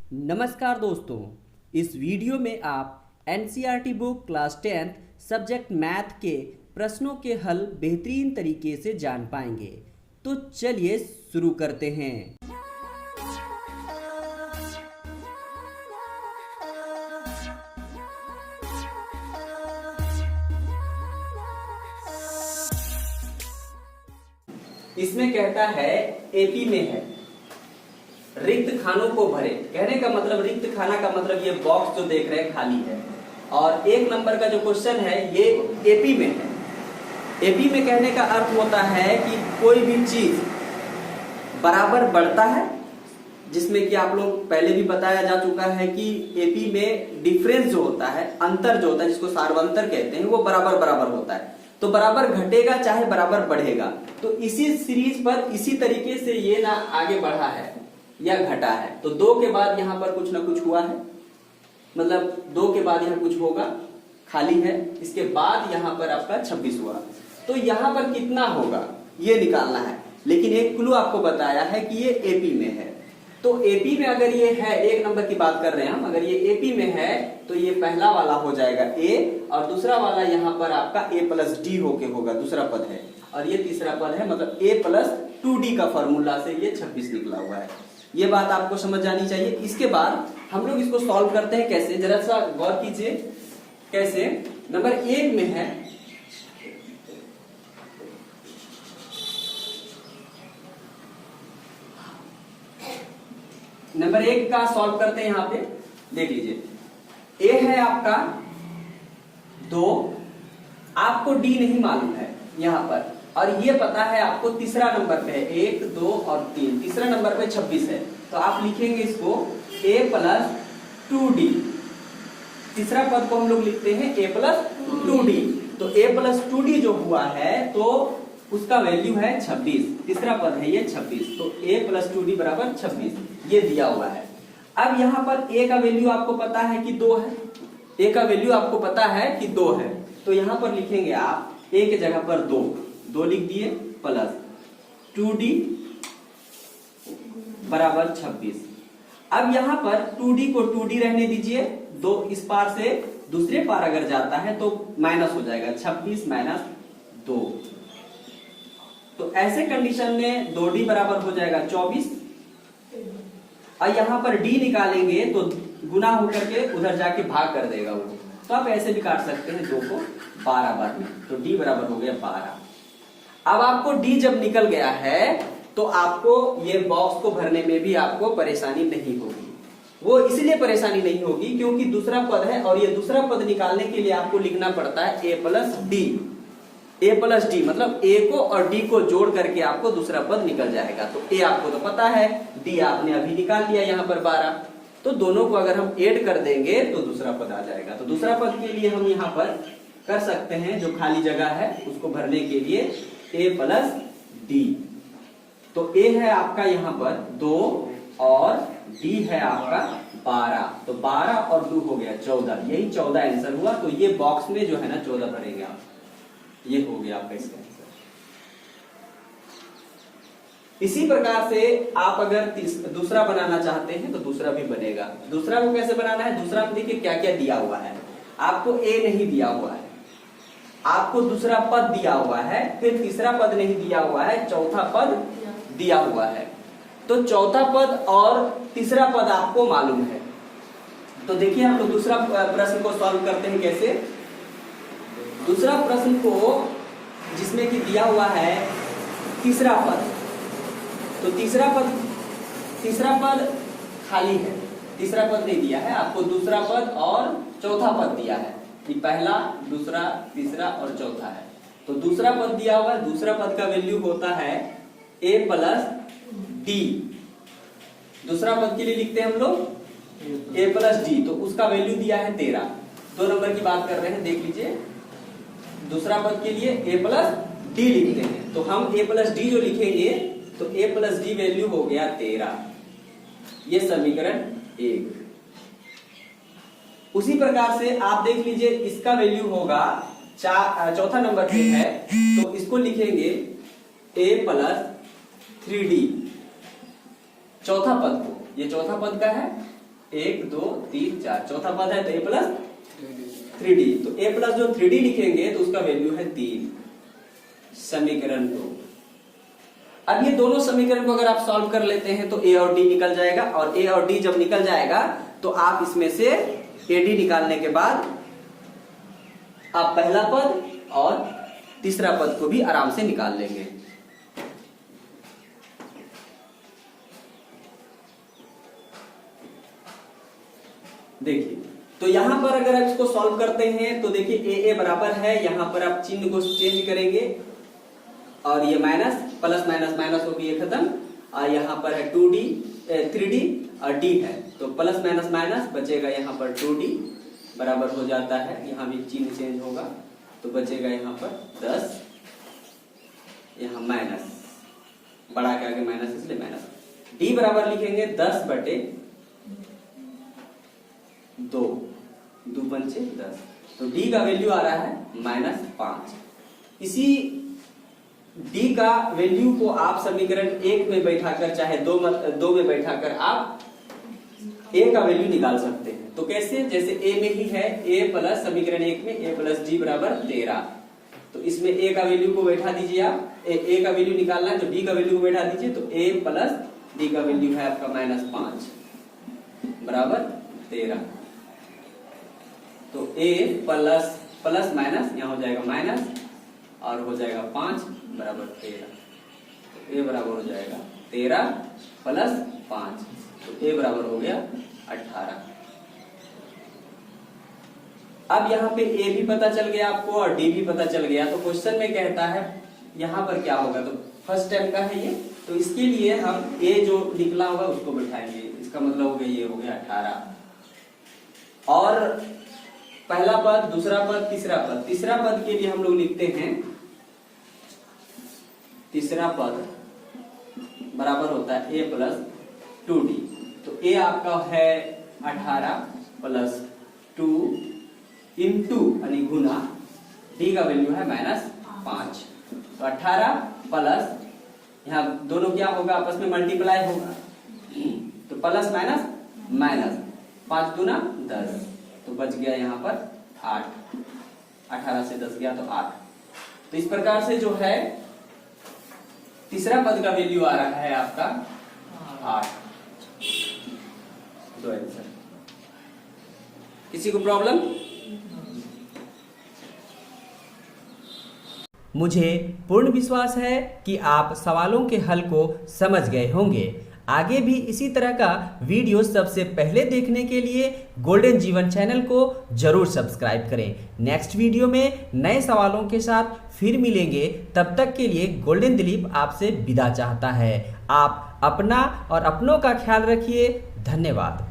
नमस्कार दोस्तों, इस वीडियो में आप NCERT book class 10 subject math के प्रश्नों के हल बेहतरीन तरीके से जान पाएंगे। तो चलिए शुरू करते हैं। इसमें कहता है एपी में है रिक्त खानों को भरे। कहने का मतलब रिक्त खाना का मतलब ये बॉक्स जो देख रहे हैं खाली है। और एक नंबर का जो क्वेश्चन है ये एपी में है। एपी में कहने का अर्थ होता है कि कोई भी चीज बराबर बढ़ता है, जिसमें कि आप लोग पहले भी बताया जा चुका है कि एपी में डिफरेंस जो होता है, अंतर जो होता है, जिसको सार्वंतर कहते हैं, वो बराबर बराबर होता है। तो बराबर घटेगा चाहे बराबर बढ़ेगा। तो इसी सीरीज पर इसी तरीके से ये ना आगे बढ़ा है या घटा है। तो 2 के बाद यहां पर कुछ ना कुछ हुआ है, मतलब 2 के बाद यहां कुछ होगा, खाली है। इसके बाद यहां पर आपका 26 हुआ। तो यहां पर कितना होगा ये निकालना है। लेकिन एक क्लू आपको बताया है कि ये एपी में है। तो एपी में अगर ये है, एक नंबर की बात कर रहे हैं हम, अगर ये एपी में है तो ये पहला वाला हो जाएगा ए, और दूसरा वाला यहां पर आपका ए प्लस डी होके होगा, दूसरा पद है। और ये तीसरा पद है, मतलब ए प्लस 2d का फॉर्मूला से ये 26 निकला हुआ है। ये बात आपको समझ जानी चाहिए। इसके बाद हम लोग इसको सॉल्व करते हैं कैसे, जरा सा गौर कीजिए। कैसे? नंबर 1 में है नंबर 1 का सॉल्व करते हैं। यहां पे देख लीजिए, ए है आपका 2, आपको डी नहीं मालूम है यहां पर, और ये पता है आपको तीसरा नंबर पे है 1, 2 और 3, तीसरा नंबर पे 26 है। तो आप लिखेंगे इसको a प्लस 2d। तीसरा पद को हम लोग लिखते हैं a प्लस 2d। तो a प्लस 2d जो हुआ है तो उसका वैल्यू है 26। तीसरा पद है ये 26। तो a प्लस 2d बराबर 26, ये दिया हुआ है। अब यहाँ पर a का वैल्यू आपको पता है कि 2 है। a का वैल्यू आपको पता है कि 2 है। तो यहाँ पर लिखेंगे आप a के जगह पर 2 लिख दिए, प्लस 2d बराबर 26। अब यहां पर 2d को 2d रहने दीजिए, 2 इस पार से दूसरे पार अगर जाता है तो माइनस हो जाएगा, 26 माइनस 2। तो ऐसे कंडीशन में 2d बराबर हो जाएगा 24। और यहां पर d निकालेंगे तो गुना होकर के उधर जाके भाग कर देगा वो। तो आप ऐसे भी काट सकते हैं 2 को 12 बार में। तो d बराबर हो गया 12। अब आपको d जब निकल गया है तो आपको ये बॉक्स को भरने में भी आपको परेशानी नहीं होगी। वो इसलिए परेशानी नहीं होगी क्योंकि दूसरा पद है, और ये दूसरा पद निकालने के लिए आपको लिखना पड़ता है a plus D. a plus D मतलब a को और d को जोड़ करके आपको दूसरा पद निकल जाएगा। तो a आपको तो पता है, d आपने अभी निकाल लिया यहाँ पर 12। तो दोनों को अगर हम ऐड कर देंगे तो दूसरा पद आ जाएगा। तो दूसरा पद के लिए हम यहाँ पर कर सकते हैं, जो खाली जगह है उसको भरने के लिए a प्लस डी। तो a है आपका यहाँ पर 2 और d है आपका 12। तो 12 और 2 हो गया 14, यही 14 आंसर हुआ। तो ये बॉक्स में जो है ना 14 भरेंगे आप, ये हो गया आपका इसका आंसर। इसी प्रकार से आप अगर दूसरा बनाना चाहते हैं तो दूसरा भी बनेगा। दूसरा को कैसे बनाना है? दूसरा में देखिए क्या क्या दिया हुआ है। आपको a नहीं दिया हुआ है, आपको दूसरा पद दिया हुआ है, फिर तीसरा पद नहीं दिया हुआ है, चौथा पद दिया हुआ है। तो चौथा पद और तीसरा पद आपको मालूम है। तो देखिए हम लोग दूसरा प्रश्न को सॉल्व करते हैं कैसे। दूसरा प्रश्न को जिसमें कि दिया हुआ है तीसरा पद, तो तीसरा पद खाली है, तीसरा पद नहीं दिया है आपको, दूसरा पद और चौथा पद दिया है कि पहला, दूसरा, तीसरा और चौथा है। तो दूसरा पद दिया हुआ है, दूसरा पद का वैल्यू होता है a प्लस डी। दूसरा पद के लिए लिखते हैं हम लोग a प्लस डी। तो उसका वैल्यू दिया है 13। 2 नंबर की बात कर रहे हैं, देख लीजिए। दूसरा पद के लिए a प्लस डी लिखते हैं। तो हम a प्लस डी जो लिखेंगे तो a प्लस डी वैल्यू हो गया 13। ये समीकरण 1। उसी प्रकार से आप देख लीजिए, इसका वैल्यू होगा चौथा नंबर पे है, तो इसको लिखेंगे a प्लस 3d। चौथा पद को, ये चौथा पद का है, 1 2 3 4, चौथा पद है तो a प्लस 3d, तो a प्लस जो 3d लिखेंगे तो उसका वैल्यू है 3, समीकरण 2। अब ये दोनों समीकरण को अगर आप सॉल्व कर लेते हैं तो a और d निकल जाएगा, और a और d जब निकल जाएगा तो आप इसमें से ad निकालने के बाद आप पहला पद और तीसरा पद को भी आराम से निकाल लेंगे। देखिए, तो यहां पर अगर आप इसको सॉल्व करते हैं तो देखिए a बराबर है, यहां पर आप चिन्ह को चेंज करेंगे और ये माइनस प्लस माइनस माइनस हो गई खत्म, और यहाँ पर है 2d 3d और d है, तो प्लस माइनस माइनस बचेगा यहाँ पर 2d बराबर हो जाता है, यहाँ भी चिन्ह चेंज होगा तो बचेगा यहाँ पर 10, यहाँ माइनस बड़ा के आगे माइनस इसलिए माइनस, d बराबर लिखेंगे 10 बटे 2, 2 पंचे 10, तो d का वैल्यू आ रहा है -5। इसी d का वैल्यू को आप समीकरण 1 में बैठाकर चाहे 2 में बैठाकर आप a का वैल्यू निकाल सकते हैं। तो कैसे, जैसे a में ही है a प्लस समीकरण 1 में a प्लस d बराबर 13, तो इसमें a का वैल्यू को बैठा दीजिए आप, a का वैल्यू निकालना है तो d का वैल्यू को बैठा दीजिए, तो a प्लस d का वैल्यू है आपका -5 बराबर 13, तो a प्लस प्लस माइनस यहाँ हो जाएगा माइनस और हो जाएगा 5 बराबर 13, तो a बराबर हो जाएगा 13 प्लस 5, तो a बराबर हो गया 18। अब यहाँ पे a भी पता चल गया आपको और d भी पता चल गया, तो क्वेश्चन में कहता है यहाँ पर क्या होगा, तो फर्स्ट टाइम का है ये, तो इसके लिए हम a जो निकला होगा उसको बैठाएंगे, इसका मतलब हो गया ये हो गया 18, और पहला पद दूसरा पद तीसरा पद के लिए हम लोग लिखते हैं तीसरा पद बराबर होता है a प्लस 2d, तो a आपका है 18 प्लस 2 इंटू यानी गुना d का वैल्यू है -5, तो 18 प्लस यहाँ दोनों क्या होगा आपस में मल्टीप्लाई होगा, तो प्लस माइनस माइनस 5 दूना 10, तो बच गया यहाँ पर 8, 18 से 10 गया तो 8। तो इस प्रकार से जो है तीसरा पद का वैल्यू आ रहा है आपका 8। दो आंसर। किसी को प्रॉब्लम? मुझे पूर्ण विश्वास है कि आप सवालों के हल को समझ गए होंगे। आगे भी इसी तरह का वीडियो सबसे पहले देखने के लिए गोल्डन जीवन चैनल को जरूर सब्सक्राइब करें। नेक्स्ट वीडियो में नए सवालों के साथ फिर मिलेंगे, तब तक के लिए गोल्डन दिलीप आपसे विदा चाहता है। आप अपना और अपनों का ख्याल रखिए। धन्यवाद।